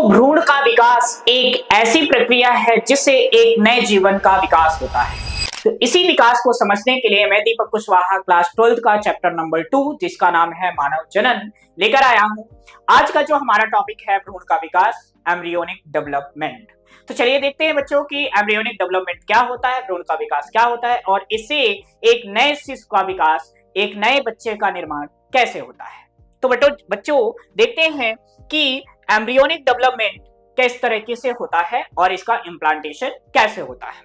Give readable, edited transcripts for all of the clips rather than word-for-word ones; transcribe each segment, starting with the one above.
भ्रूण का विकास एक ऐसी प्रक्रिया है जिससे एक नए जीवन का विकास होता है। तो इसी विकास को समझने के लिए मैं दीपक कुशवाहा क्लास 12th का चैप्टर नंबर 2 जिसका नाम है मानव जनन लेकर आया हूं। आज का जो हमारा टॉपिक है भ्रूण का विकास, एम्ब्रियोनिक डेवलपमेंट। तो चलिए देखते हैं बच्चों की एम्ब्रियोनिक डेवलपमेंट क्या होता है, भ्रूण का विकास क्या होता है और इससे एक नए शिशु का विकास, एक नए बच्चे का निर्माण कैसे होता है। तो बच्चों देखते हैं कि एम्ब्रियोनिक डेवलपमेंट किस तरीके से होता है और इसका इम्प्लांटेशन कैसे होता है।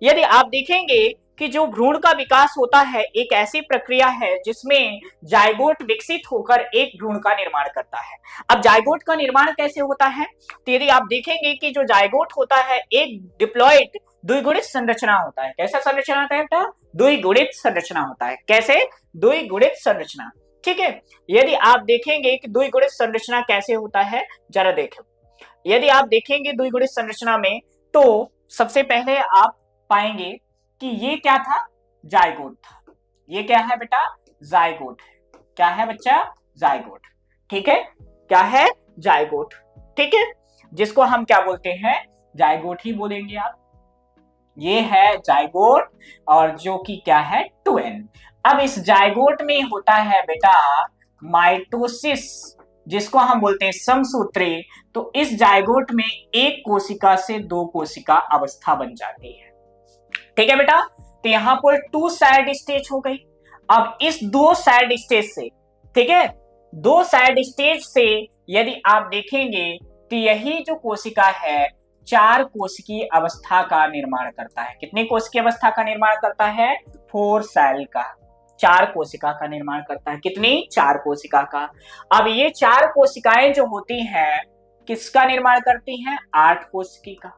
यदि आप देखेंगे कि जो भ्रूण का विकास होता है एक ऐसी प्रक्रिया है जिसमें जाइगोट विकसित होकर एक भ्रूण का निर्माण करता है। अब जाइगोट का निर्माण कैसे होता है, तो यदि आप देखेंगे कि जो जाइगोट होता है एक डिप्लॉइड द्विगुणित संरचना होता है। कैसा संरचना होता है बेटा? द्विगुणित संरचना होता है। कैसे? द्विगुणित संरचना। ठीक है, यदि आप देखेंगे कि द्विगुणित संरचना कैसे होता है जरा देखो। यदि आप देखेंगे द्विगुणित संरचना में तो सबसे पहले आप पाएंगे कि ये क्या था? जाइगोट था। ये क्या है बेटा? जाइगोट है। क्या है बच्चा? जाइगोट। ठीक है, क्या है? जाइगोट। ठीक है, जिसको हम क्या बोलते हैं? जाइगोट ही बोलेंगे आप। ये है जाइगोट और जो कि क्या है? 2n। अब इस जाइगोट में होता है बेटा माइटोसिस, जिसको हम बोलते हैं समसूत्री। तो इस जाइगोट में एक कोशिका से दो कोशिका अवस्था बन जाती है। ठीक है बेटा, तो यहां पर 2 साइड स्टेज हो गई। अब इस 2 साइड स्टेज से, ठीक है, 2 साइड स्टेज से यदि आप देखेंगे तो यही जो कोशिका है 4 कोशिकीय अवस्था का निर्माण करता है। कितनी कोशिकीय अवस्था का निर्माण करता है? 4 सेल का। 4 कोशिका का निर्माण करता है। कितनी? 4 कोशिका का। अब ये 4 कोशिकाएं जो होती हैं किसका निर्माण करती हैं? 8 कोशिकी का।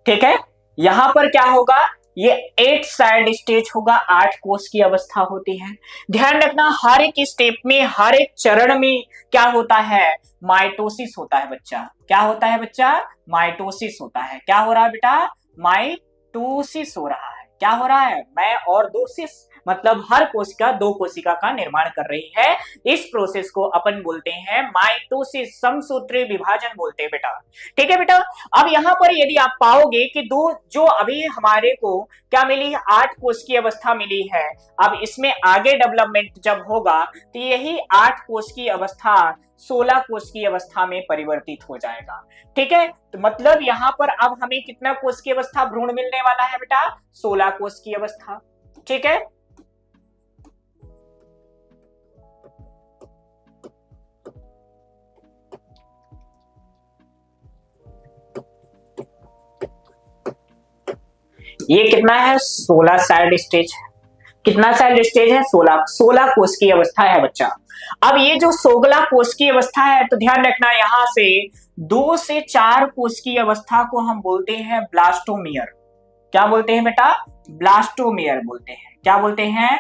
ठीक है, यहां पर क्या होगा? ये 8 साइड स्टेज होगा, 8 कोश की अवस्था होती है। ध्यान रखना हर एक स्टेप में, हर एक चरण में क्या होता है? माइटोसिस होता है बच्चा। क्या होता है बच्चा? माइटोसिस होता है। क्या हो रहा है बेटा? माइटोसिस हो रहा है। क्या हो रहा है? मैं और दो सिस, मतलब हर कोशिका 2 कोशिका का निर्माण कर रही है। इस प्रोसेस को अपन बोलते हैं माइटोसिस, समसूत्री विभाजन बोलते हैं बेटा। ठीक है बेटा, अब यहां पर यदि आप पाओगे कि जो अभी हमारे को क्या मिली? 8 कोश की अवस्था मिली है। अब इसमें आगे डेवलपमेंट जब होगा तो यही 8 कोश की अवस्था 16 कोश की अवस्था में परिवर्तित हो जाएगा। ठीक है, तो मतलब यहां पर अब हमें कितना कोश की अवस्था भ्रूण मिलने वाला है बेटा? 16 कोश की अवस्था। ठीक है, ये कितना है? 16 साइड स्टेज है। कितना साइड स्टेज है? 16 कोश की अवस्था है बच्चा। अब ये जो 16 कोश की अवस्था है तो ध्यान रखना यहां से 2 से 4 कोश की अवस्था को हम बोलते हैं ब्लास्टोमियर। क्या बोलते हैं बेटा? ब्लास्टोमियर बोलते हैं। क्या बोलते हैं?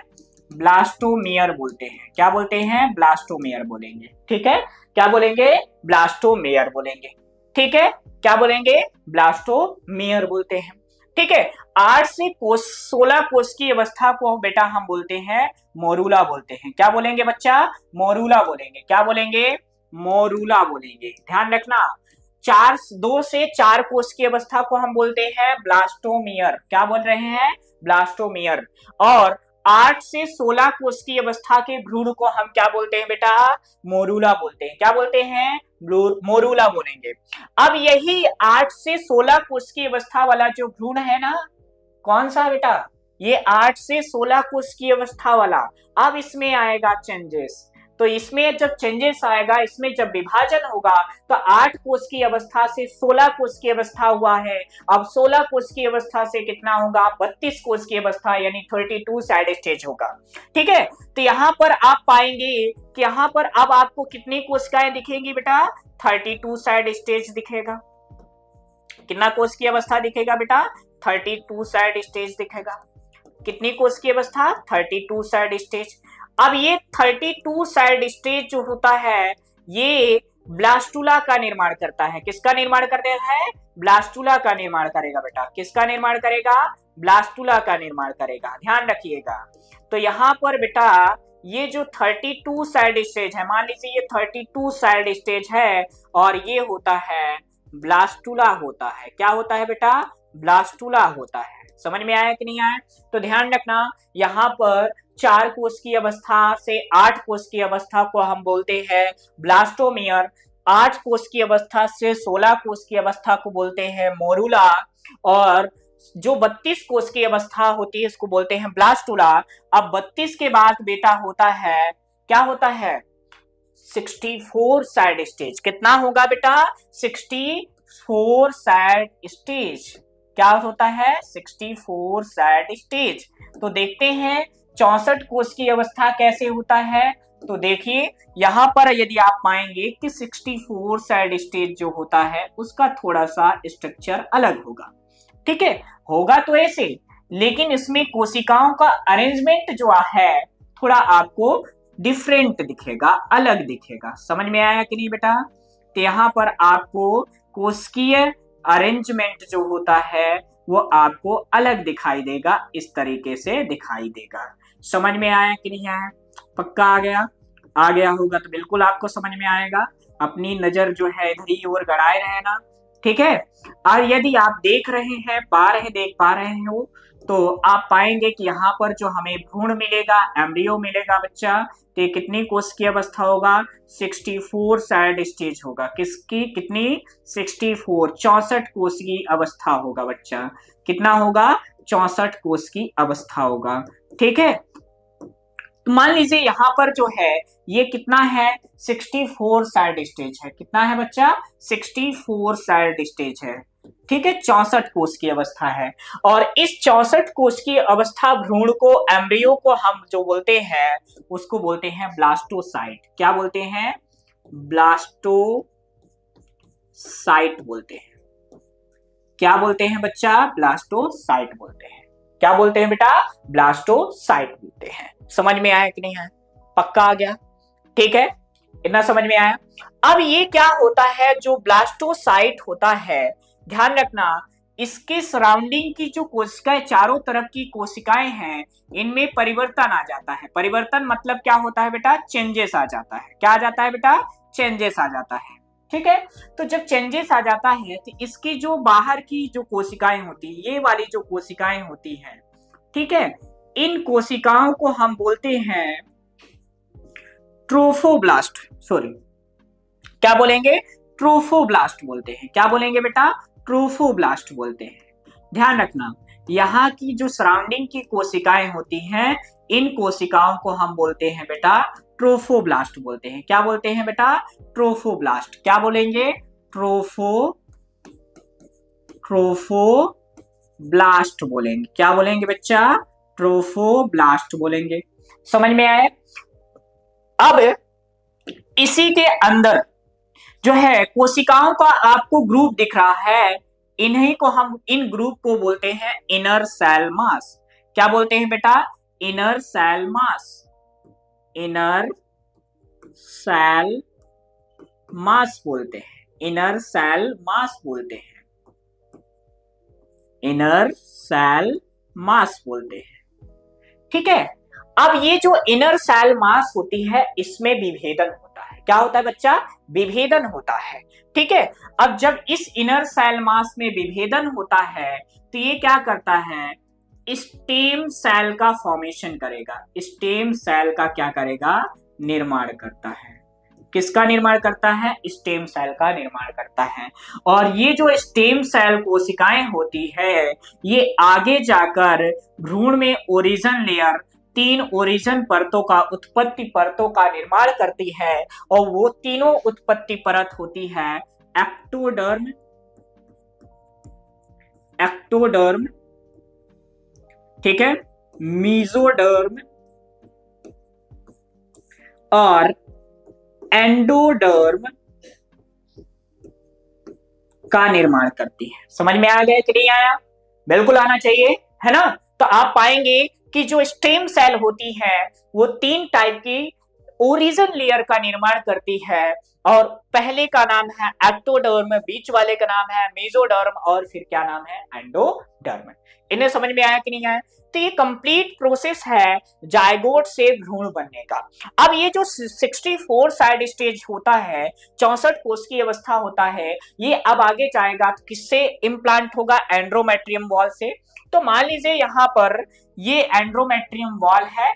ब्लास्टोमियर बोलते हैं। क्या बोलते हैं? ब्लास्टोमियर बोलेंगे। ठीक है, क्या बोलेंगे? ब्लास्टोमियर बोलेंगे। ठीक है, क्या बोलेंगे? ब्लास्टोमियर बोलते हैं। ठीक है, 8 से 16 कोश की अवस्था को बेटा हम बोलते हैं मोरूला बोलते हैं। क्या बोलेंगे बच्चा? मोरूला बोलेंगे। क्या बोलेंगे? मोरूला बोलेंगे। ध्यान रखना 2 से 4 कोश की अवस्था को हम बोलते हैं ब्लास्टोमियर। क्या बोल रहे हैं? ब्लास्टोमियर। और 8 से 16 कोश की अवस्था के भ्रूण को हम क्या बोलते हैं बेटा? मोरूला बोलते हैं। क्या बोलते हैं? मोरूला बोलेंगे। अब यही 8 से 16 कोश की अवस्था वाला जो भ्रूण है ना, कौन सा बेटा? ये 8 से 16 कोश की अवस्था वाला। अब इसमें आएगा चेंजेस। तो इसमें जब चेंजेस आएगा, इसमें जब विभाजन होगा तो 8 कोश की अवस्था से 16 कोश की अवस्था हुआ है। अब 16 कोश की अवस्था से कितना होगा? 32 कोश की अवस्था, यानी 32 साइड स्टेज होगा। ठीक है, तो यहां पर आप पाएंगे कि यहां पर अब आपको कितनी कोशिकाएं दिखेंगी बेटा? 32 साइड स्टेज दिखेगा। कितना कोश की अवस्था दिखेगा बेटा? 32 साइड स्टेज दिखेगा। कितनी कोश की अवस्था? 32 साइड स्टेज। अब ये 32 साइड स्टेज जो होता है ये ब्लास्टुला का निर्माण करता है। किसका निर्माण करता है? ब्लास्टुला का निर्माण करेगा बेटा। किसका निर्माण करेगा? ब्लास्टुला का निर्माण करेगा। ध्यान रखिएगा। तो यहां पर बेटा ये जो 32 साइड स्टेज है, मान लीजिए ये 32 साइड स्टेज है और ये होता है ब्लास्टुला होता है। क्या होता है बेटा? ब्लास्टुला होता है। समझ में आया कि नहीं आया? तो ध्यान रखना, यहाँ पर 4 कोष की अवस्था से 8 कोष की अवस्था को हम बोलते हैं ब्लास्टोमियर, 8 कोष की अवस्था से 16 कोष की अवस्था को बोलते हैं मोरुला, और जो 32 कोष की अवस्था होती है इसको बोलते हैं ब्लास्टुला। अब 32 के बाद बेटा होता है, क्या होता है? 64 साइड स्टेज। कितना होगा बेटा? 64 साइड स्टेज। क्या होता है? 64 साइड स्टेज। तो देखते हैं 64 कोष की अवस्था कैसे होता है। तो देखिए यहां पर यदि आप पाएंगे कि 64 साइड स्टेज जो होता है उसका थोड़ा सा स्ट्रक्चर अलग होगा। ठीक है, होगा तो ऐसे, लेकिन इसमें कोशिकाओं का अरेंजमेंट जो है थोड़ा आपको डिफरेंट दिखेगा, अलग दिखेगा। समझ में आया कि नहीं बेटा? तो यहाँ पर आपको कोशिकीय अरेंजमेंट जो होता है वो आपको अलग दिखाई देगा, इस तरीके से दिखाई देगा। समझ में आया कि नहीं आया? पक्का आ गया? आ गया होगा तो बिल्कुल आपको समझ में आएगा। अपनी नजर जो है इधर ही ओर गड़ाए रहना। ठीक है, और यदि आप देख पा रहे हो तो आप पाएंगे कि यहाँ पर जो हमें भ्रूण मिलेगा, एम्ब्रियो मिलेगा बच्चा, तो ये कितनी कोष की अवस्था होगा? 64 साइड स्टेज होगा। किसकी? कितनी? 64, 64 कोष की अवस्था होगा बच्चा। कितना होगा? 64 कोष की अवस्था होगा। ठीक है, तो मान लीजिए यहाँ पर जो है ये कितना है? 64 साइड स्टेज है। कितना है बच्चा? 64 साइड स्टेज है। ठीक है, 64 कोष की अवस्था है, और इस 64 कोष की अवस्था भ्रूण को, एम्ब्रियो को हम जो बोलते हैं उसको बोलते हैं ब्लास्टोसाइट। क्या बोलते हैं? ब्लास्टोसाइट बोलते हैं। क्या बोलते हैं बच्चा? ब्लास्टोसाइट बोलते हैं। क्या बोलते हैं बेटा? ब्लास्टोसाइट बोलते हैं। समझ में आया कि नहीं आया? पक्का आ गया? ठीक है, इतना समझ में आया। अब ये क्या होता है जो ब्लास्टोसाइट होता है, ध्यान रखना, इसके सराउंडिंग की जो कोशिकाएं, चारों तरफ की कोशिकाएं हैं, इनमें परिवर्तन आ जाता है। परिवर्तन मतलब क्या होता है बेटा? चेंजेस आ जाता है। क्या आ जाता है बेटा? चेंजेस आ जाता है। ठीक है, तो जब चेंजेस आ जाता है तो इसकी जो बाहर की जो कोशिकाएं होती है, ये वाली जो कोशिकाएं होती हैं, ठीक है, इन कोशिकाओं को हम बोलते हैं ट्रोफोब्लास्ट। सॉरी, क्या बोलेंगे? ट्रोफोब्लास्ट बोलते हैं। क्या बोलेंगे बेटा? ट्रोफोब्लास्ट बोलते हैं। ध्यान रखना, यहाँ की जो सराउंडिंग की कोशिकाएं होती हैं, इन कोशिकाओं को हम बोलते हैं बेटा ट्रोफोब्लास्ट बोलते हैं। क्या बोलते हैं बेटा? ट्रोफोब्लास्ट। क्या बोलेंगे? ट्रोफोब्लास्ट बोलेंगे। क्या बोलेंगे बच्चा? ट्रोफोब्लास्ट बोलेंगे। समझ में आए? अब इसी के अंदर जो है कोशिकाओं का आपको ग्रुप दिख रहा है, इन्हीं को हम, इन ग्रुप को बोलते हैं इनर सेल मास। क्या बोलते हैं बेटा? Inner cell mass. Inner cell mass बोलते हैं। इनर सेल मास बोलते हैं। इनर सेल मास बोलते हैं। ठीक है, अब ये जो इनर सेल मास होती है इसमें विभेदन होता है। क्या होता है बच्चा? विभेदन होता है। ठीक है, अब जब इस इनर सेल मास में विभेदन होता है तो ये क्या करता है? स्टेम सेल का फॉर्मेशन करेगा। स्टेम सेल का क्या करेगा? निर्माण करता है। किसका निर्माण करता है? स्टेम सेल का निर्माण करता है। और ये जो स्टेम सेल कोशिकाएं होती है ये आगे जाकर भ्रूण में ओरिजन लेयर, 3 ओरिजन परतों का, उत्पत्ति परतों का निर्माण करती है, और वो तीनों उत्पत्ति परत होती है एक्टोडर्म, एक्टोडर्म, ठीक है, मीजोडर्म और एंडोडर्म का निर्माण करती है। समझ में आ गया कि नहीं आया? बिल्कुल आना चाहिए, है ना? तो आप पाएंगे कि जो स्टेम सेल होती है वो 3 टाइप की ओरिजिन लेयर का निर्माण करती है, और पहले का नाम है एक्टोडर्म, बीच वाले का नाम है मेसोडर्म, और फिर क्या नाम है एंडोडर्म। इन्हें समझ में आया कि नहीं आया? तो ये कंप्लीट प्रोसेस है जायगोट से भ्रूण बनने का। अब ये जो 64 साइड स्टेज होता है, 64 कोष की अवस्था होता है, ये अब आगे जाएगा तो किससे इम्प्लांट होगा? एंड्रोमेट्रियम वॉल से। तो मान लीजिए यहाँ पर ये एंड्रोमेट्रियम वॉल है,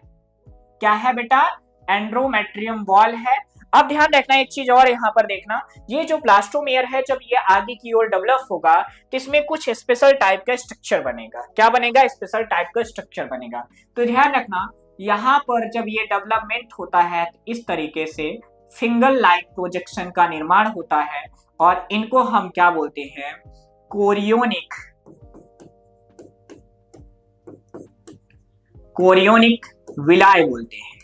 क्या है बेटा? एंड्रोमेट्रियम वॉल है। अब ध्यान रखना एक चीज और यहाँ पर देखना, ये जो ब्लास्टोमेयर है जब ये आगे की ओर डेवलप होगा तो इसमें कुछ स्पेशल टाइप का स्ट्रक्चर बनेगा। क्या बनेगा? स्पेशल टाइप का स्ट्रक्चर बनेगा। तो ध्यान रखना यहाँ पर जब ये डेवलपमेंट होता है तो इस तरीके से फिंगर लाइक प्रोजेक्शन का निर्माण होता है, और इनको हम क्या बोलते हैं? कोरियोनिक, कोरियोनिक विलाय बोलते हैं।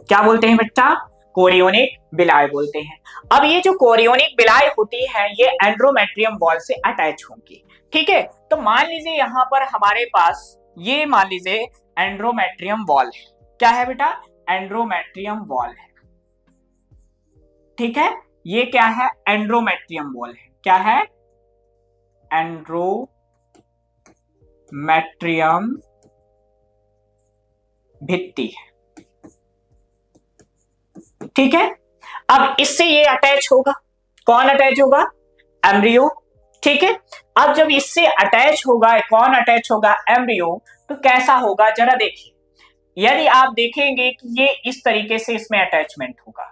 क्या बोलते हैं बेटा? कोरियोनिक विलाय बोलते हैं। अब ये जो कोरियोनिक विलाय होती है ये एंड्रोमेट्रियम वॉल से अटैच होंगी, ठीक है। तो मान लीजिए यहाँ पर हमारे पास ये मान लीजिए एंड्रोमेट्रियम वॉल है। क्या है बेटा? एंड्रोमेट्रियम वॉल है, ठीक है। ये क्या है? एंड्रोमेट्रियम वॉल है। क्या है? एंड्रोमेट्रियम भित्ति है, ठीक है। अब इससे ये अटैच होगा। कौन अटैच होगा? एम्ब्रियो, ठीक है। अब जब इससे अटैच होगा, कौन अटैच होगा? एम्ब्रियो। तो कैसा होगा जरा देखिए, यदि आप देखेंगे कि ये इस तरीके से इसमें अटैचमेंट होगा।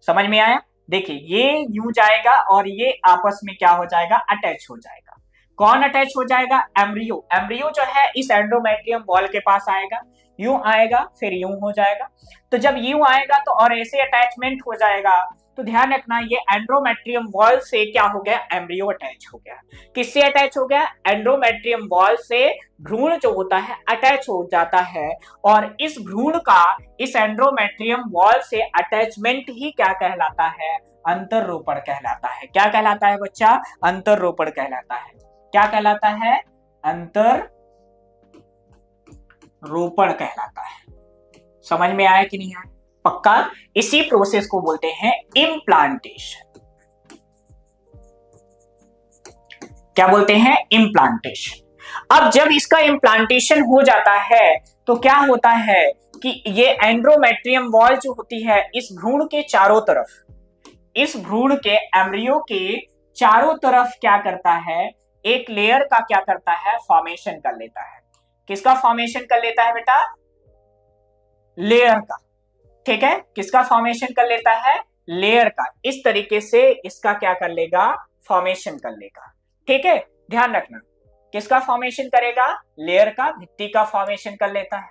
समझ में आया? देखिए ये यूं जाएगा और ये आपस में क्या हो जाएगा? अटैच हो जाएगा। कौन अटैच हो जाएगा? एम्ब्रियो। एम्ब्रियो जो है इस एंड्रोमेट्रियम वॉल के पास आएगा, यूं आएगा फिर यूं हो जाएगा। तो जब यूं आएगा तो और ऐसे अटैचमेंट हो जाएगा। तो ध्यान रखना ये एंड्रोमेट्रियम वॉल से क्या हो गया? एम्ब्रियो अटैच हो गया। किससे अटैच हो गया? एंड्रोमेट्रियम वॉल से भ्रूण जो होता है अटैच हो जाता है, और इस भ्रूण का इस एंड्रोमेट्रियम वॉल से अटैचमेंट ही क्या कहलाता है? अंतररोपण कहलाता है। क्या कहलाता है बच्चा? अंतररोपण कहलाता है। क्या कहलाता है? अंतररोपण कहलाता है। समझ में आया कि नहीं आया? पक्का? इसी प्रोसेस को बोलते हैं इम्प्लांटेशन। क्या बोलते हैं? इम्प्लांटेशन। अब जब इसका इम्प्लांटेशन हो जाता है तो क्या होता है कि ये एंड्रोमेट्रियम वॉल जो होती है इस भ्रूण के चारों तरफ, इस भ्रूण के एम्ब्रियो के चारों तरफ क्या करता है? एक लेयर का क्या करता है? फॉर्मेशन कर लेता है। किसका फॉर्मेशन कर लेता है बेटा? लेयर का, ठीक है। किसका फॉर्मेशन कर लेता है? लेयर का। इस तरीके से इसका क्या कर लेगा? फॉर्मेशन कर लेगा, ठीक है। ध्यान रखना किसका फॉर्मेशन करेगा? लेयर का, भित्ति का फॉर्मेशन कर लेता है,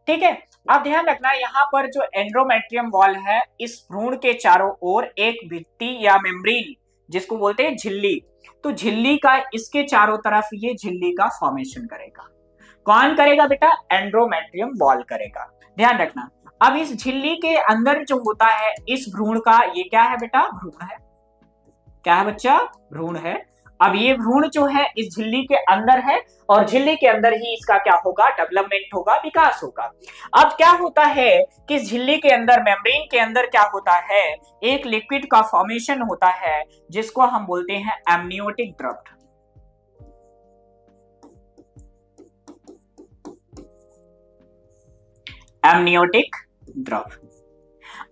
ठीक है। अब ध्यान रखना यहाँ पर जो एंड्रोमेट्रियम वॉल है इस भ्रूण के चारों ओर एक भित्ति या मेम्ब्रेन जिसको बोलते हैं झिल्ली, तो झिल्ली का इसके चारों तरफ ये झिल्ली का फॉर्मेशन करेगा। कौन करेगा बेटा? एंड्रोमेट्रियम वॉल करेगा। ध्यान रखना अब इस झिल्ली के अंदर जो होता है इस भ्रूण का, ये क्या है बेटा? भ्रूण है। क्या है बच्चा? भ्रूण है। अब ये भ्रूण जो है इस झिल्ली के अंदर है और झिल्ली के अंदर ही इसका क्या होगा? डेवलपमेंट होगा, विकास होगा। अब क्या होता है कि इस झिल्ली के अंदर, मेम्ब्रेन के अंदर क्या होता है? एक लिक्विड का फॉर्मेशन होता है जिसको हम बोलते हैं एमनियोटिक द्रव। एमनियोटिक द्रव।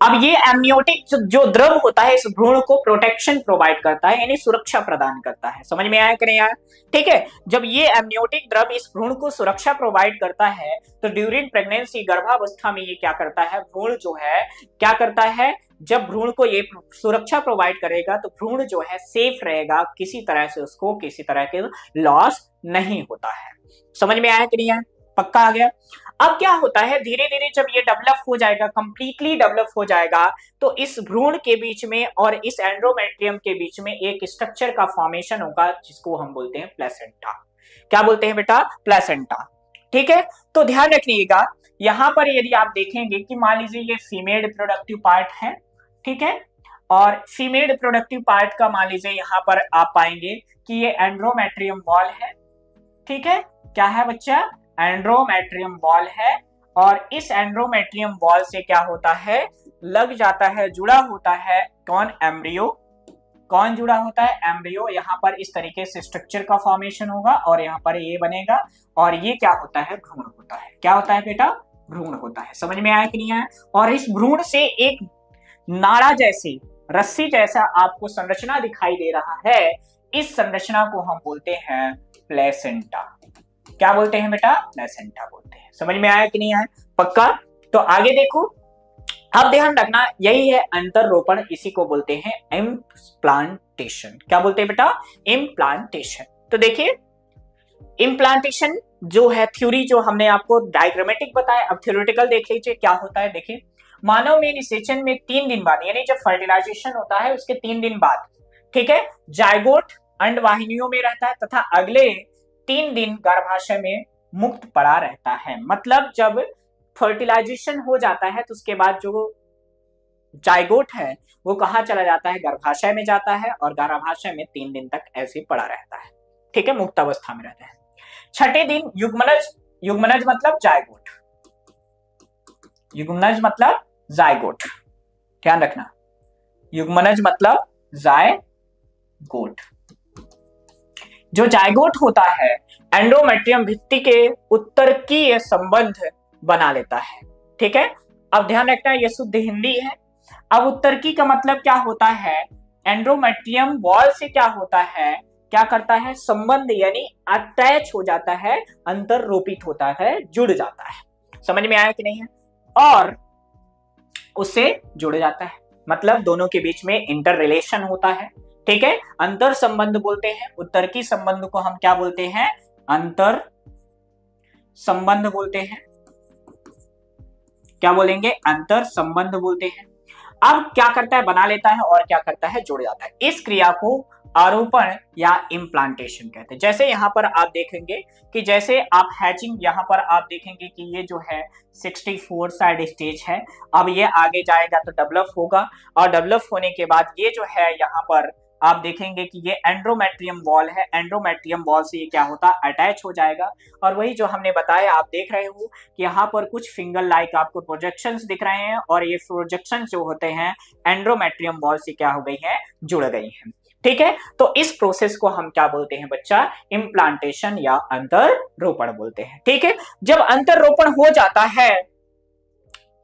अब ये एमनियोटिक जो द्रव होता है इस भ्रूण को प्रोटेक्शन प्रोवाइड करता है, यानी सुरक्षा प्रदान करता है। समझ में आया कि नहीं आया? ठीक है। जब ये एमनियोटिक द्रव इस भ्रूण को सुरक्षा प्रोवाइड करता है तो ड्यूरिंग प्रेगनेंसी, गर्भावस्था में ये क्या करता है? भ्रूण जो है क्या करता है? जब भ्रूण को ये सुरक्षा प्रोवाइड करेगा तो भ्रूण जो है सेफ रहेगा, किसी तरह से उसको किसी तरह के लॉस नहीं होता है। समझ में आया कि नहीं आया? पक्का आ गया? अब क्या होता है, धीरे धीरे जब ये डेवलप हो जाएगा, कंप्लीटली डेवलप हो जाएगा, तो इस भ्रूण के बीच में और इस एंड्रोमेट्रियम के बीच में एक स्ट्रक्चर का फॉर्मेशन होगा जिसको हम बोलते हैं प्लेसेंटा। क्या बोलते हैं बेटा? प्लेसेंटा। ठीक है। तो ध्यान रखिएगा यहां पर यदि आप देखेंगे कि मान लीजिए ये फीमेल रिप्रोडक्टिव पार्ट है, ठीक है, और फीमेल रिप्रोडक्टिव पार्ट का मान लीजिए यहां पर आप पाएंगे कि ये एंड्रोमेट्रियम वॉल है। ठीक है। क्या है बच्चा? एंड्रोमेट्रियम वॉल है। और इस एंड्रोमेट्रियम वॉल से क्या होता है, लग जाता है, जुड़ा होता है कौन, एम्ब्रियो। कौन जुड़ा होता है, एम्ब्रियो। यहाँ पर इस तरीके से स्ट्रक्चर का फॉर्मेशन होगा और यहाँ पर ये बनेगा और ये क्या होता है, भ्रूण होता है। क्या होता है बेटा, भ्रूण होता है। समझ में आया कि नहीं आया। और इस भ्रूण से एक नाड़ा जैसी, रस्सी जैसा आपको संरचना दिखाई दे रहा है, इस संरचना को हम बोलते हैं प्लेसेंटा। क्या बोलते हैं बेटा, प्लेसेंटा बोलते हैं। समझ में आया कि नहीं आया, पक्का। तो आगे देखो, अब ध्यान रखना, यही है अंतररोपण, इसी को बोलते हैं इम्प्लांटेशन। क्या बोलते हैं बेटा, इम्प्लांटेशन। तो देखिए इम्प्लांटेशन जो है थ्योरी, जो हमने आपको डायग्रामेटिक बताया, अब थ्योरेटिकल देख लीजिए क्या होता है। देखिए मानव में निषेचन में 3 दिन बाद, यानी जब फर्टिलाइजेशन होता है उसके 3 दिन बाद, ठीक है, जायगोट अंडवाहिनियों में रहता है तथा अगले 3 दिन गर्भाशय में मुक्त पड़ा रहता है। मतलब जब फर्टिलाइजेशन हो जाता है तो उसके बाद जो जायगोट है वो कहाँ चला जाता है, गर्भाशय में जाता है और गर्भाशय में 3 दिन तक ऐसे पड़ा रहता है, ठीक है, मुक्त अवस्था में रहता है। छठे दिन युग्मनज, युग्मनज मतलब जायगोट, युग्मनज मतलब जायगोट, ध्यान रखना, युग्मनज मतलब जायगोट। जो जायगोट होता है एंडोमेट्रियम भित्ति के उत्तरकीय संबंध बना लेता है, ठीक है। अब ध्यान रखना ये शुद्ध हिंदी है। अब उत्तरकी का मतलब क्या होता है, एंडोमेट्रियम वॉल से क्या होता है, क्या करता है, संबंध यानी अटैच हो जाता है, अंतर रोपित होता है, जुड़ जाता है। समझ में आया कि नहीं है, और उससे जुड़ जाता है, मतलब दोनों के बीच में इंटर रिलेशन होता है, ठीक है, अंतर संबंध बोलते हैं। उत्तरकी संबंध को हम क्या बोलते हैं, अंतर संबंध बोलते हैं। क्या बोलेंगे, अंतर संबंध बोलते हैं। अब क्या करता है, बना लेता है, और क्या करता है, जुड़ जाता है। इस क्रिया को आरोपण या इम्प्लांटेशन कहते हैं। जैसे यहाँ पर आप देखेंगे कि जैसे आप हैचिंग, यहाँ पर आप देखेंगे कि ये जो है 64 साइड स्टेज है। अब ये आगे जाएगा तो डेवलप होगा, और डेवलप होने के बाद ये जो है यहाँ पर आप देखेंगे कि ये एंड्रोमेट्रियम वॉल है। एंड्रोमेट्रियम वॉल से ये क्या होता है, अटैच हो जाएगा। और वही जो हमने बताया, आप देख रहे हो कि यहाँ पर कुछ फिंगर लाइक आपको प्रोजेक्शंस दिख रहे हैं, और ये प्रोजेक्शंस जो होते हैं एंड्रोमेट्रियम वॉल से क्या हो गई है, जुड़ गई हैं, ठीक है। तो इस प्रोसेस को हम क्या बोलते हैं बच्चा, इम्प्लांटेशन या अंतररोपण बोलते हैं, ठीक है। जब अंतररोपण हो जाता है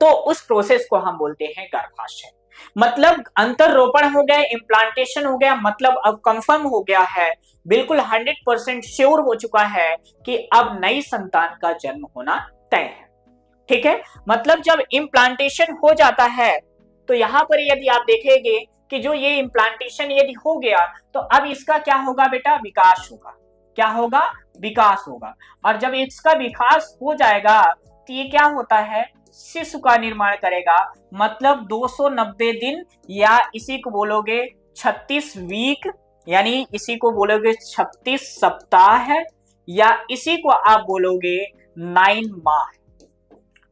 तो उस प्रोसेस को हम बोलते हैं गर्भाशय। मतलब अंतररोपण हो गया, इम्प्लांटेशन हो गया, मतलब अब कंफर्म हो गया है, बिल्कुल 100% श्योर हो चुका है कि अब नई संतान का जन्म होना तय है, ठीक है। मतलब जब इम्प्लांटेशन हो जाता है तो यहां पर यदि आप देखेंगे कि जो ये इम्प्लांटेशन यदि हो गया तो अब इसका क्या होगा बेटा, विकास होगा। क्या होगा, विकास होगा। और जब इसका विकास हो जाएगा तो ये क्या होता है, शिशु का निर्माण करेगा। मतलब 290 दिन, या इसी को बोलोगे 36 वीक, यानी इसी को बोलोगे 36 सप्ताह, या इसी को आप बोलोगे 9 माह,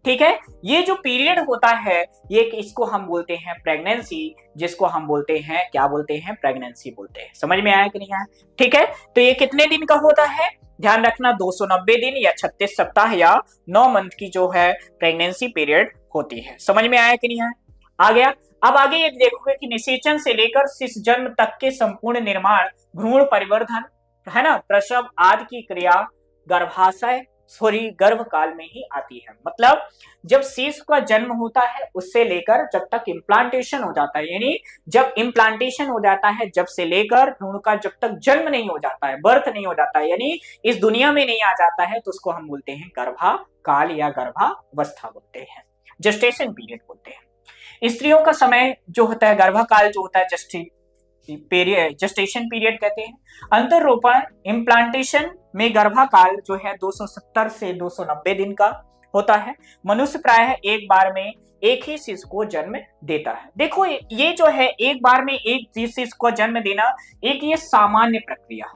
ठीक है। ये जो पीरियड होता है ये, इसको हम बोलते हैं प्रेगनेंसी, जिसको हम बोलते हैं, क्या बोलते हैं, प्रेगनेंसी बोलते हैं। समझ में आया कि नहीं आया, ठीक है। तो ये कितने दिन का होता है, ध्यान रखना, 290 दिन या 36 सप्ताह या 9 मंथ की जो है प्रेगनेंसी पीरियड होती है। समझ में आया कि नहीं आया, आ गया। अब आगे ये देखोगे कि निषेचन से लेकर शिशु जन्म तक के संपूर्ण निर्माण, भ्रूण परिवर्धन, है ना, प्रसव आदि की क्रिया गर्भाशय गर्भ काल में ही आती है। मतलब जब शिशु का जन्म होता है उससे लेकर जब तक इम्प्लांटेशन हो जाता है, यानी जब इम्प्लांटेशन हो जाता है, जब से लेकर भ्रूण का जब तक जन्म नहीं हो जाता है, बर्थ नहीं हो जाता है, यानी इस दुनिया में नहीं आ जाता है, तो उसको हम बोलते हैं गर्भाकाल या गर्भावस्था बोलते हैं, जेस्टेशन पीरियड बोलते हैं। स्त्रियों का समय जो होता है, गर्भाकाल जो होता है, जेस्टेशन पीरियड कहते हैं। अंतररोपण इम्प्लांटेशन में गर्भाकाल जो है 270 से 290 दिन का होता है। मनुष्य प्रायः एक बार में एक ही शिशु को जन्म देता है। देखो ये जो है एक बार में एक शिशु को जन्म देना, एक ये सामान्य प्रक्रिया,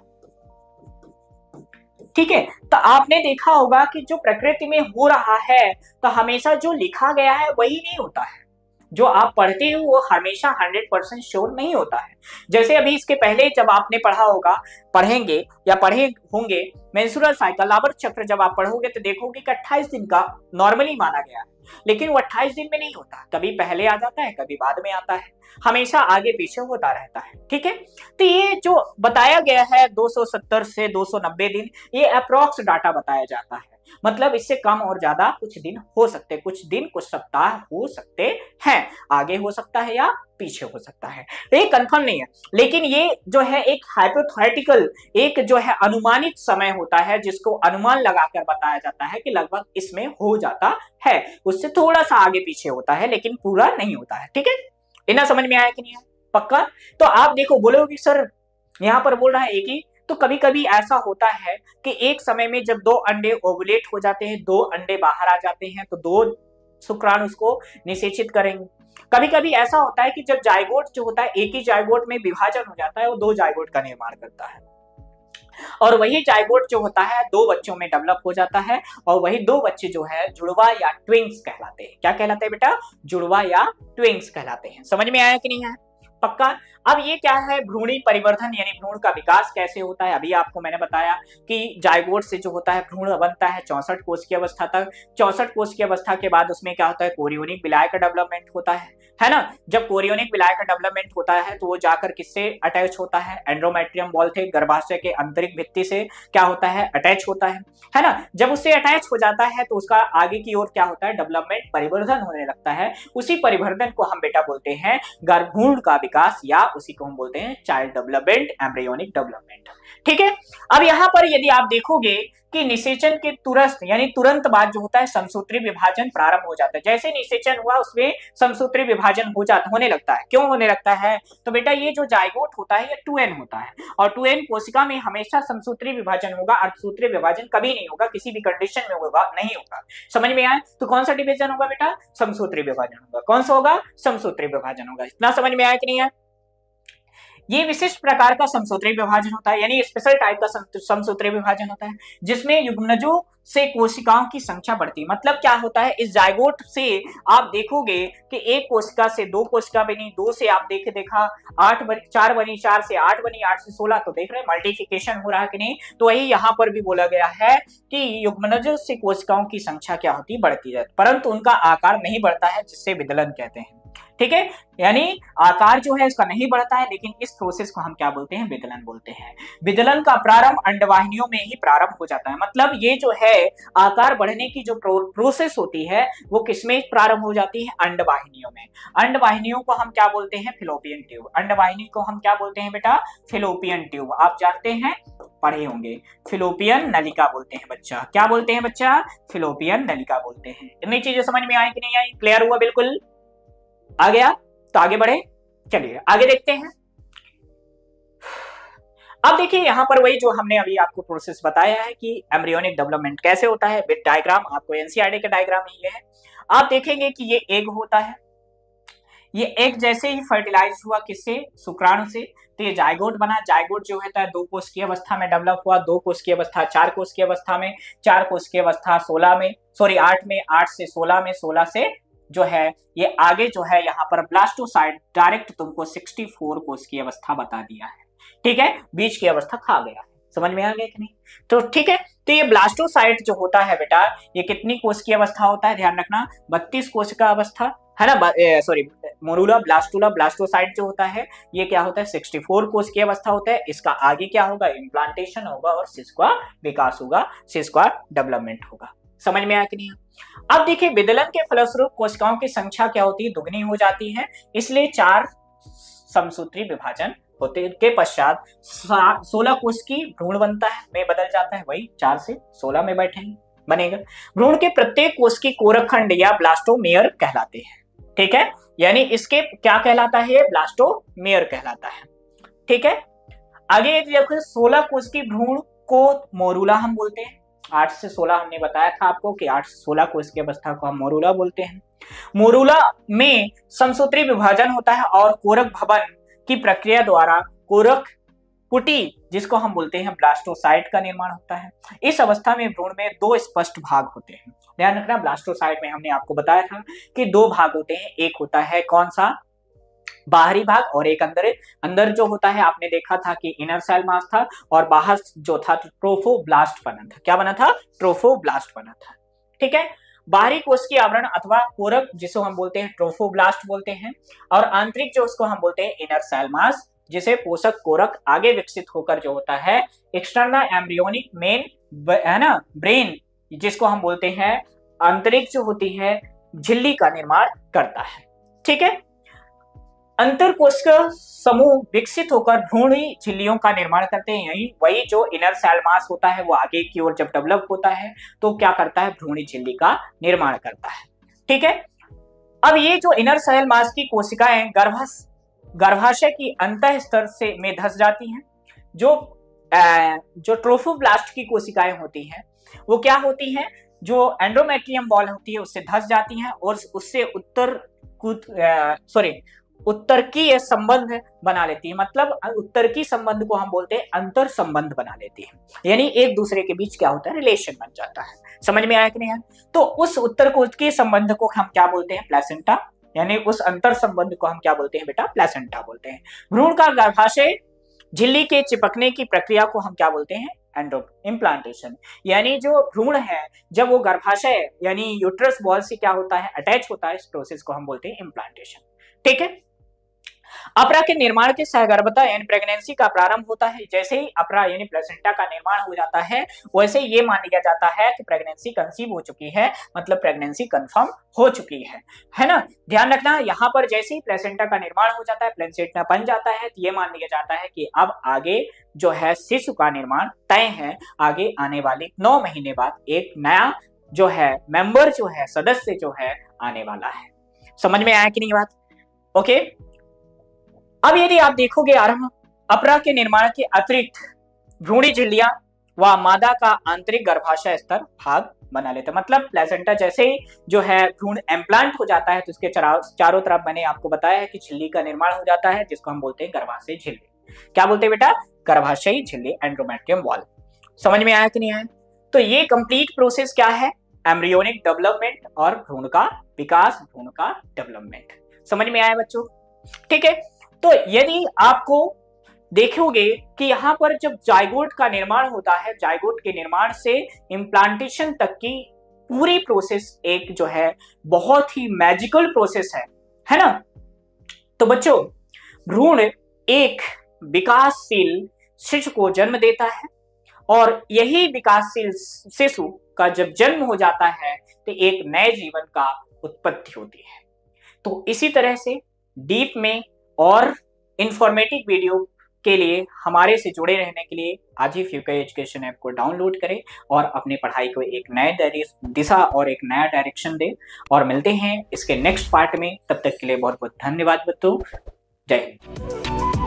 ठीक है। तो आपने देखा होगा कि जो प्रकृति में हो रहा है तो हमेशा जो लिखा गया है वही नहीं होता है, जो आप पढ़ते हो वो हमेशा 100% श्योर नहीं होता है। जैसे अभी इसके पहले जब आपने पढ़ा होगा, पढ़ेंगे या पढ़े होंगे मेंस्ट्रुअल साइकिल, आवर्त चक्र, जब आप पढ़ोगे तो देखोगे कि 28 दिन का नॉर्मली माना गया है, लेकिन वो 28 दिन में नहीं होता, कभी पहले आ जाता है कभी बाद में आता है, हमेशा आगे पीछे होता रहता है। ठीक है, तो ये जो बताया गया है 270 से 290 दिन, ये अप्रोक्स डाटा बताया जाता है, मतलब इससे कम और ज्यादा कुछ दिन हो सकते, कुछ दिन कुछ सप्ताह हो सकते हैं, आगे हो सकता है या पीछे हो सकता है, ये कंफर्म नहीं है। लेकिन ये जो है एक हाइपोथेटिकल, एक जो है अनुमानित समय होता है जिसको अनुमान लगाकर बताया जाता है कि लगभग इसमें हो जाता है, उससे थोड़ा सा आगे पीछे होता है लेकिन पूरा नहीं होता है। ठीक है, इतना समझ में आया कि नहीं है? पक्का? तो आप देखो, बोलोगे सर यहाँ पर बोल रहा है एक ही, तो कभी कभी ऐसा होता है कि एक समय में जब 2 अंडे ओवुलेट हो जाते हैं, 2 अंडे बाहर आ जाते हैं, तो 2 शुक्राणु उसको निषेचित करेंगे। कभी कभी ऐसा होता है कि जब जाइगोट जो होता है, एक ही जाइगोट में विभाजन हो जाता है, वो 2 जाइगोट का निर्माण करता है, और वही जाइगोट जो होता है 2 बच्चों में डेवलप हो जाता है, और वही 2 बच्चे जो है जुड़वा या ट्विंस कहलाते हैं। क्या कहलाते हैं बेटा? जुड़वा या ट्विंस कहलाते हैं। समझ में आया कि नहीं है? पक्का? अब ये क्या है, भ्रूणी परिवर्धन यानी भ्रूण का विकास कैसे होता है। अभी आपको मैंने बताया कि जाइगोट से जो होता है भ्रूण बनता है 64 कोष की अवस्था तक। 64 कोष की अवस्था के बाद उसमें क्या होता है, कोरियोनिक विलाय का डेवलपमेंट होता है ना। जब कोरियोनिक विलाय का डेवलपमेंट होता है तो वो जाकर किससे अटैच होता है, एंड्रोमेट्रियम बॉल थे गर्भाशय के आंतरिक भित्ति से क्या होता है, अटैच होता है ना। जब उससे अटैच हो जाता है तो उसका आगे की ओर क्या होता है, डेवलपमेंट, परिवर्धन होने लगता है। उसी परिवर्धन को हम बेटा बोलते हैं गर्भभ्रूण का विकास, या उसी को हम बोलते हैं चाइल्ड डेवलपमेंट, एम्ब्रियोनिक डेवलपमेंट। ठीक है, अब यहाँ पर यदि आप देखोगे कि निषेचन के तुरंत यानी तुरंत बाद जो होता है समसूत्री विभाजन प्रारंभ हो जाता है। जैसे निषेचन हुआ उसमें समसूत्री विभाजन होने लगता है। क्यों होने लगता है? तो बेटा ये जो जाइगोट होता है ये 2n होता है, और 2n कोशिका में हमेशा समसूत्री विभाजन होगा, अर्धसूत्री विभाजन कभी नहीं होगा, किसी भी कंडीशन में होगा नहीं होगा। समझ में आया? तो कौन सा डिवीजन होगा बेटा? समसूत्री विभाजन होगा। कौन सा होगा? समसूत्री विभाजन होगा। इतना समझ में आया कि नहीं है? ये विशिष्ट प्रकार का समसूत्री विभाजन होता है, यानी स्पेशल टाइप का समसूत्री विभाजन होता है, जिसमें युग्मनजों से कोशिकाओं की संख्या बढ़ती है। मतलब क्या होता है, इस जाइगोट से आप देखोगे कि एक कोशिका से 2 कोशिका बनी, 2 से आप देखा 8 बनी, 4 बनी, 4 से 8 बनी, 8 से 16, तो देख रहे हैं मल्टीप्लिकेशन हो रहा है कि नहीं। तो वही यहाँ पर भी बोला गया है कि युग्मनजों से कोशिकाओं की संख्या क्या होती है, बढ़ती है, परंतु उनका आकार नहीं बढ़ता है, जिससे विदलन कहते हैं। ठीक है, यानी आकार जो है इसका नहीं बढ़ता है, लेकिन इस प्रोसेस को हम क्या बोलते हैं, विदलन बोलते हैं। विदलन का प्रारंभ अंडवाहिनियों में ही प्रारंभ हो जाता है। मतलब ये जो है आकार बढ़ने की जो प्रोसेस होती है वो किसमें प्रारंभ हो जाती है, अंडवाहिनियों में। अंडवाहिनियों को हम क्या बोलते हैं, फिलोपियन ट्यूब। अंडवाहिनी को हम क्या बोलते हैं बेटा, फिलोपियन ट्यूब। आप जानते हैं, पढ़े होंगे, फिलोपियन नलिका बोलते हैं बच्चा। क्या बोलते हैं बच्चा? फिलोपियन नलिका बोलते हैं। इतनी चीजें समझ में आई कि नहीं आई? क्लियर हुआ? बिल्कुल आ गया? तो आगे बढ़े, चलिए आगे देखते हैं। अब देखिए यहाँ पर वही जो हमने अभी आपको प्रोसेस बताया है कि एम्ब्रियोनिक डेवलपमेंट कैसे होता है, विद डायग्राम। आपको एनसीईआरटी का डायग्राम ही है। आप देखेंगे कि ये एग होता है, ये एग जैसे ही फर्टिलाइज हुआ किससे, शुक्राणु से, तो ये जाइगोट बना। जाइगोट जो होता है 2 कोष की अवस्था में डेवलप हुआ, 2 कोष की अवस्था 4 कोष की अवस्था में, 4 कोष की अवस्था 8 में, 8 से 16 में, 16 से जो है ये आगे जो है यहाँ पर ब्लास्टोसाइट डायरेक्ट तुमको 64 कोष की अवस्था बता दिया है। ठीक है, बीच की अवस्था खा गया। समझ में आ गया कि नहीं? तो ठीक है, तो ये ब्लास्टोसाइट जो होता है बेटा, ये कितनी कोष की अवस्था होता है, ध्यान रखना, 32 कोष का अवस्था है ना। सॉरी, मोरूला ब्लास्टुला ब्लास्टोसाइट जो होता है ये क्या होता है, 64 कोष की अवस्था होता है। इसका आगे क्या होगा, इम्प्लांटेशन होगा और सिस का विकास होगा, सिस का डेवलपमेंट होगा। समझ में आया कि नहीं? अब देखिए विदलन के फलस्वरूप कोशिकाओं की संख्या क्या होती है, दुगनी हो जाती है। इसलिए 4 समसूत्री विभाजन होते के पश्चात 16 कोष की भ्रूण बनता है, में बदल जाता है, वही 4 से 16 में बनेगा। भ्रूण के प्रत्येक कोष की कोरकखंड या ब्लास्टोमेयर कहलाते हैं। ठीक है, यानी इसके क्या कहलाता है, ब्लास्टोमेयर कहलाता है। ठीक है, आगे देखो 16 कोष की भ्रूण को मोरूला हम बोलते हैं। 8 से 16 हमने बताया था आपको कि 8 से 16 कोष की अवस्था को हम मोरूला बोलते हैं। मोरूला में समसूत्री विभाजन होता है और कोरक भवन की प्रक्रिया द्वारा कोरक पुटी, जिसको हम बोलते हैं ब्लास्टोसाइट, का निर्माण होता है। इस अवस्था में भ्रूण में 2 स्पष्ट भाग होते हैं, ध्यान रखना, ब्लास्टोसाइट में हमने आपको बताया था कि दो भाग होते हैं, एक होता है कौन सा, बाहरी भाग, और एक अंदर। अंदर जो होता है आपने देखा था कि इनर सेल मास था, और बाहर जो था ट्रोफोब्लास्ट बना था। क्या बना था? ट्रोफोब्लास्ट बना था। ठीक है, बाहरी कोश की आवरण अथवा कोरक जिसको हम बोलते हैं ट्रोफोब्लास्ट बोलते हैं, और आंतरिक जो उसको हम बोलते हैं इनर सेल मास, जिसे पोषक कोरक आगे विकसित होकर जो होता है एक्सटर्नल एम्ब्रियोनिक मेन है ना ब्रेन, जिसको हम बोलते हैं आंतरिक जो होती है झिल्ली का निर्माण करता है। ठीक है, अंतर कोश का समूह विकसित होकर भ्रूणी झिल्लियों का निर्माण करते हैं। यही वही जो इनर सेल मास होता है वो आगे की ओर जब डेवलप होता है तो क्या करता है, भ्रूणी झिल्ली का निर्माण करता है। ठीक है, अब ये जो इनर सेल मास की कोशिकाएं गर्भाशय की अंतः स्तर से में धस जाती हैं। जो ट्रोफोब्लास्ट की कोशिकाएं होती हैं वो क्या होती हैं, जो एंडोमेट्रियम वॉल होती है उससे धस जाती हैं और उससे उत्तरकीय संबंध बना लेती है। मतलब उत्तरकी संबंध को हम बोलते हैं अंतर संबंध बना लेती है, यानी एक दूसरे के बीच क्या होता है, रिलेशन बन जाता है। समझ में आया कि नहीं? तो उस उत्तरकी संबंध को हम क्या बोलते हैं, प्लेसेंटा, यानी उस अंतर संबंध को हम क्या बोलते हैं बेटा, प्लेसेंटा बोलते हैं। भ्रूण का गर्भाशय झिल्ली के चिपकने की प्रक्रिया को हम क्या बोलते हैं, इम्प्लांटेशन। यानी जो भ्रूण है जब वो गर्भाशय यानी यूट्रस वॉल से क्या होता है, अटैच होता है, इस प्रोसेस को हम बोलते हैं इम्प्लांटेशन। ठीक है, अपरा के निर्माण के सहगर्भता यानी प्रेगनेंसी का प्रारंभ होता है। जैसे ही अपरा यानी प्लेसेंटा का निर्माण हो जाता है वैसे ये मान लिया जाता है कि प्रेगनेंसी कंसीव हो चुकी है, मतलब प्रेगनेंसी कंफर्म हो चुकी है ना। ध्यान रखना, यहाँ पर जैसे ही प्लेसेंटा का निर्माण हो जाता है, प्लेसेंटा बन जाता है, तो ये मान लिया जाता है कि अब आगे जो है शिशु का निर्माण तय है। आगे आने वाले 9 महीने बाद एक नया जो है मेंबर जो है, सदस्य जो है आने वाला है। समझ में आया कि नहीं बात? ओके, अब यदि आप देखोगे आरंभ अपरा के निर्माण के अतिरिक्त भ्रूणी झिल्लियां व मादा का आंतरिक गर्भाशय स्तर भाग बना लेते हैं। मतलब प्लेसेंटा जैसे ही जो है भ्रूण इम्प्लांट हो जाता है तो उसके चारों तरफ मैंने आपको बताया है कि झिल्ली का निर्माण हो जाता है, जिसको हम बोलते हैं गर्भाशय झिल्ली। क्या बोलते हैं बेटा? गर्भाशय झिल्ली, एंडोमेट्रियम वॉल। समझ में आया कि नहीं आया? तो ये कंप्लीट प्रोसेस क्या है, एम्ब्रियोनिक डेवलपमेंट और भ्रूण का विकास, भ्रूण का डेवलपमेंट। समझ में आया बच्चों? ठीक है, तो यदि आपको देखोगे कि यहाँ पर जब जाइगोट का निर्माण होता है, जाइगोट के निर्माण से इम्प्लांटेशन तक की पूरी प्रोसेस एक जो है बहुत ही मैजिकल प्रोसेस है ना। तो बच्चों, भ्रूण एक विकासशील शिशु को जन्म देता है और यही विकासशील शिशु का जब जन्म हो जाता है तो एक नए जीवन का उत्पत्ति होती है। तो इसी तरह से डीप में और इंफॉर्मेटिव वीडियो के लिए हमारे से जुड़े रहने के लिए आज ही फ्यूका एजुकेशन ऐप को डाउनलोड करें और अपनी पढ़ाई को एक नए दिशा और एक नया डायरेक्शन दें। और मिलते हैं इसके नेक्स्ट पार्ट में, तब तक के लिए बहुत बहुत धन्यवाद बच्चों। जय हिंद।